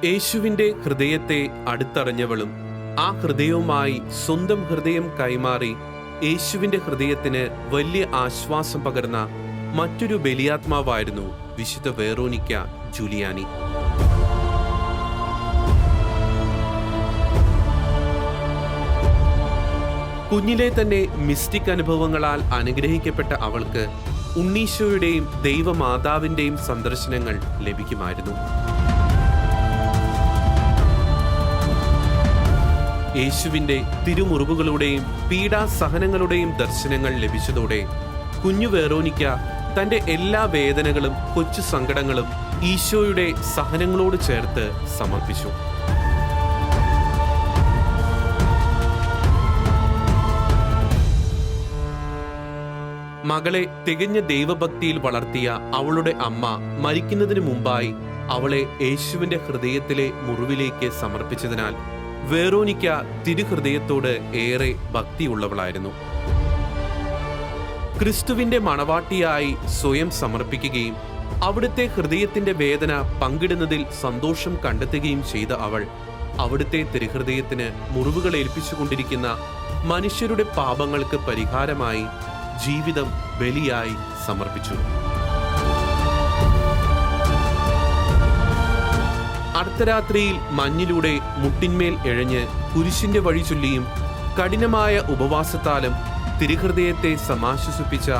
യേശുവിൻ്റെ ഹൃദയത്തെ അടുത്തറിഞ്ഞവളും ആ ഹൃദയവുമായി സ്വന്തം ഹൃദയം കൈമാറി യേശുവിൻ്റെ ഹൃദയത്തിന് വലിയ ആശ്വാസം പകർന്ന മറ്റൊരു ബലിയാത്മാവായിരുന്നു വിശുദ്ധ വെറോനിക്ക ജൂലിയാനി. കുഞ്ഞിലെ തന്നെ മിസ്റ്റിക് അനുഭവങ്ങളാൽ അനുഗ്രഹിക്കപ്പെട്ട അവൾക്ക് ഉണ്ണീശോയുടെയും ദൈവമാതാവിൻ്റെയും സന്ദർശനങ്ങൾ ലഭിക്കുമായിരുന്നു. യേശുവിൻ്റെ തിരുമുറിവുകളുടെയും പീഡാസഹനങ്ങളുടെയും ദർശനങ്ങൾ ലഭിച്ചതോടെ കുഞ്ഞു വെറോനിക്ക തൻ്റെ എല്ലാ വേദനകളും കൊച്ചു സങ്കടങ്ങളും ഈശോയുടെ സഹനങ്ങളോട് ചേർത്ത് സമർപ്പിച്ചു. മകളെ തികഞ്ഞ ദൈവഭക്തിയിൽ വളർത്തിയ അവളുടെ അമ്മ മരിക്കുന്നതിന് മുമ്പായി അവളെ യേശുവിൻ്റെ ഹൃദയത്തിലെ മുറിവിലേക്ക് സമർപ്പിച്ചതിനാൽ വെറോനിക്ക തിരുഹൃദയത്തോട് ഏറെ ഭക്തിയുള്ളവളായിരുന്നു. ക്രിസ്തുവിന്റെ മണവാട്ടിയായി സ്വയം സമർപ്പിക്കുകയും അവിടുത്തെ ഹൃദയത്തിന്റെ വേദന പങ്കിടുന്നതിൽ സന്തോഷം കണ്ടെത്തുകയും ചെയ്ത അവൾ അവിടുത്തെ തിരുഹൃദയത്തിന് മുറിവുകൾ ഏൽപ്പിച്ചുകൊണ്ടിരിക്കുന്ന മനുഷ്യരുടെ പാപങ്ങൾക്ക് പരിഹാരമായി ജീവിതം ബലിയായി സമർപ്പിച്ചു. അർദ്ധരാത്രിയിൽ മഞ്ഞിലൂടെ മുട്ടിന്മേൽ എഴഞ്ഞ് കുരിശിന്റെ വഴി ചൊല്ലിയും കഠിനമായ ഉപവാസത്താലും തിരുഹൃദയത്തെ സമാശ്വസിപ്പിച്ച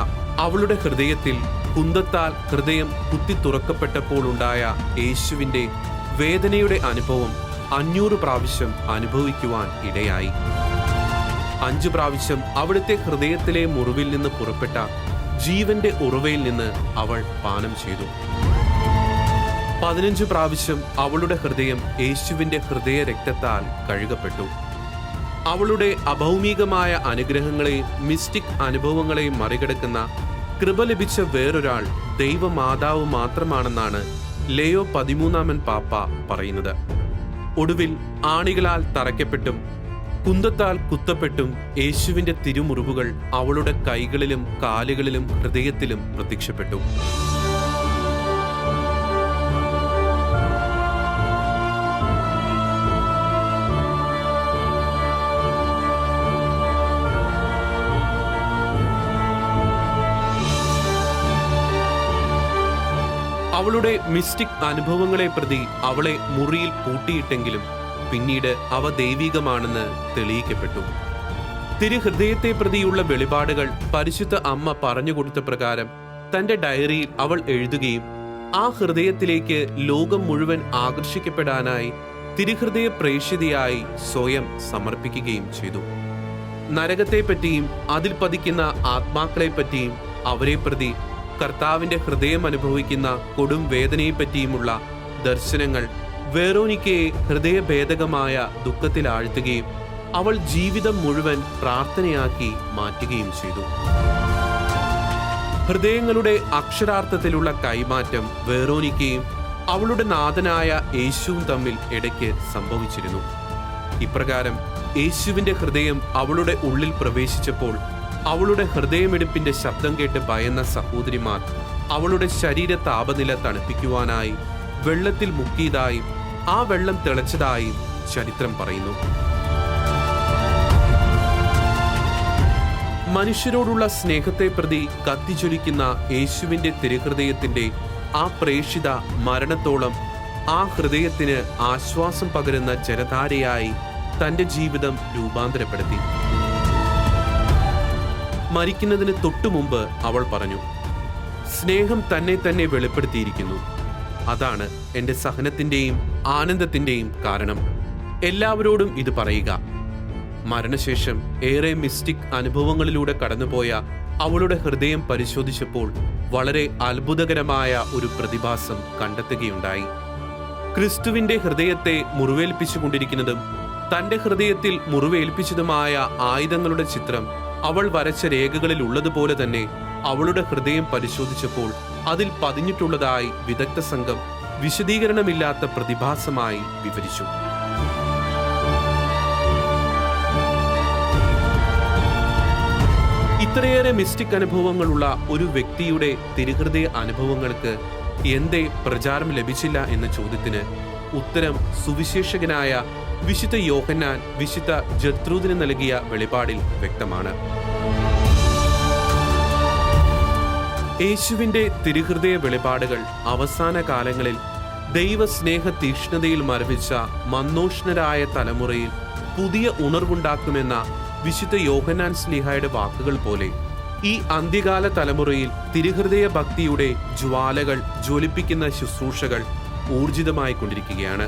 അവളുടെ ഹൃദയത്തിൽ കുന്തത്താൽ ഹൃദയം കുത്തി തുറക്കപ്പെട്ടപ്പോൾ ഉണ്ടായ യേശുവിൻ്റെ വേദനയുടെ അനുഭവം 500 പ്രാവശ്യം അനുഭവിക്കുവാൻ ഇടയായി. 5 പ്രാവശ്യം അവിടുത്തെ ഹൃദയത്തിലെ മുറിവിൽ നിന്ന് പുറപ്പെട്ട ജീവന്റെ ഉറവയിൽ നിന്ന് അവൾ പാനം ചെയ്തു. 15 പ്രാവശ്യം അവളുടെ ഹൃദയം യേശുവിൻ്റെ ഹൃദയ രക്തത്താൽ കഴുകപ്പെട്ടു. അവളുടെ അഭൗമികമായ അനുഗ്രഹങ്ങളെയും മിസ്റ്റിക് അനുഭവങ്ങളെയും മറികടക്കുന്ന കൃപ ലഭിച്ച വേറൊരാൾ ദൈവമാതാവ് മാത്രമാണെന്നാണ് ലെയോ 13 പാപ്പ പറയുന്നത്. ഒടുവിൽ ആണികളാൽ തറയ്ക്കപ്പെട്ടും കുന്തത്താൽ കുത്തപ്പെട്ടും യേശുവിൻ്റെ തിരുമുറിവുകൾ അവളുടെ കൈകളിലും കാലുകളിലും ഹൃദയത്തിലും പ്രത്യക്ഷപ്പെട്ടു. അവളുടെ മിസ്റ്റിക് അനുഭവങ്ങളെ പ്രതി അവളെ മുറിയിൽ പൂട്ടിയിട്ടെങ്കിലും പിന്നീട് അവ ദൈവികമാണെന്ന് തെളിയിക്കപ്പെട്ടു. തിരുഹൃദയത്തെ പ്രതിയുള്ള വെളിപാടുകൾ പരിശുദ്ധ അമ്മ പറഞ്ഞുകൊടുത്ത പ്രകാരം തന്റെ ഡയറിയിൽ അവൾ എഴുതുകയും ആ ഹൃദയത്തിലേക്ക് ലോകം മുഴുവൻ ആകർഷിക്കപ്പെടാനായി തിരുഹൃദയ പ്രേക്ഷിതയായി സ്വയം സമർപ്പിക്കുകയും ചെയ്തു. നരകത്തെപ്പറ്റിയും അതിൽ പതിക്കുന്ന ആത്മാക്കളെപ്പറ്റിയും അവരെ പ്രതി കർത്താവിന്റെ ഹൃദയം അനുഭവിക്കുന്ന കൊടും വേദനയെപ്പറ്റിയുമുള്ള ദർശനങ്ങൾ വെറോനിക്കയെ ഹൃദയഭേദകമായ ദുഃഖത്തിലാഴ്ത്തുകയും അവൾ ജീവിതം മുഴുവൻ പ്രാർത്ഥനയാക്കി മാറ്റുകയും ചെയ്തു. ഹൃദയങ്ങളുടെ അക്ഷരാർത്ഥത്തിലുള്ള കൈമാറ്റം വെറോനിക്കയും അവളുടെ നാഥനായ യേശുവും തമ്മിൽ ഇടയ്ക്ക് സംഭവിച്ചിരുന്നു. ഇപ്രകാരം യേശുവിന്റെ ഹൃദയം അവളുടെ ഉള്ളിൽ പ്രവേശിച്ചപ്പോൾ അവളുടെ ഹൃദയമിടിപ്പിന്റെ ശബ്ദം കേട്ട് ഭയന്ന സഹോദരിമാർ അവളുടെ ശരീര താപനില തണുപ്പിക്കുവാനായി വെള്ളത്തിൽ മുക്കിയതായും ആ വെള്ളം തിളച്ചതായും ചരിത്രം പറയുന്നു. മനുഷ്യരോടുള്ള സ്നേഹത്തെ പ്രതി കത്തിച്ചൊലിക്കുന്ന യേശുവിന്റെ തിരുഹൃദയത്തിന്റെ ആ പ്രേക്ഷിത മരണത്തോളം ആ ഹൃദയത്തിന് ആശ്വാസം പകരുന്ന ജലധാരയായി തന്റെ ജീവിതം രൂപാന്തരപ്പെടുത്തി. മരിക്കുന്നതിന് തൊട്ടു മുമ്പ് അവൾ പറഞ്ഞു, സ്നേഹം തന്നെ തന്നെ വെളിപ്പെടുത്തിയിരിക്കുന്നു. അതാണ് എൻ്റെ സഹനത്തിൻ്റെയും ആനന്ദത്തിൻ്റെയും കാരണം. എല്ലാവരോടും ഇത് പറയുക. മരണശേഷം ഏറെ മിസ്റ്റിക് അനുഭവങ്ങളിലൂടെ കടന്നുപോയ അവളുടെ ഹൃദയം പരിശോധിച്ചപ്പോൾ വളരെ അത്ഭുതകരമായ ഒരു പ്രതിഭാസം കണ്ടെത്തുകയുണ്ടായി. ക്രിസ്തുവിൻ്റെ ഹൃദയത്തെ മുറിവേൽപ്പിച്ചുകൊണ്ടിരിക്കുന്നതും തൻ്റെ ഹൃദയത്തിൽ മുറിവേൽപ്പിച്ചതുമായ ആയുധങ്ങളുടെ ചിത്രം അവൾ വരച്ച രേഖകളിൽ ഉള്ളതുപോലെ തന്നെ അവളുടെ ഹൃദയം പരിശോധിച്ചപ്പോൾ അതിൽ പതിഞ്ഞിട്ടുള്ളതായി വിദഗ്ധ സംഘം വിശദീകരണമില്ലാത്ത പ്രതിഭാസമായി വിവരിച്ചു. ഇത്രയേറെ മിസ്റ്റിക് അനുഭവങ്ങളുള്ള ഒരു വ്യക്തിയുടെ തിരുഹൃദയ അനുഭവങ്ങൾക്ക് എന്തേ പ്രചാരം ലഭിച്ചില്ല എന്ന ചോദ്യത്തിന് ഉത്തരം സുവിശേഷകനായ വിശുദ്ധ യോഹന്നാൻ വിശുദ്ധ ജർത്രൂദിന് നൽകിയ വെളിപാടിൽ വ്യക്തമാണ്. യേശുവിൻ്റെ തിരുഹൃദയ വെളിപാടുകൾ അവസാന കാലങ്ങളിൽ ദൈവസ്നേഹ തീക്ഷ്ണതയിൽ മരവിച്ച മന്നോഷ്ണരായ തലമുറയിൽ പുതിയ ഉണർവുണ്ടാക്കുമെന്ന വിശുദ്ധ യോഹന്നാൻ ശ്ലീഹായുടെ വാക്കുകൾ പോലെ ഈ അന്ത്യകാല തലമുറയിൽ തിരുഹൃദയ ഭക്തിയുടെ ജ്വാലകൾ ജ്വലിപ്പിക്കുന്ന ശുശ്രൂഷകൾ ഊർജിതമായി കൊണ്ടിരിക്കുകയാണ്.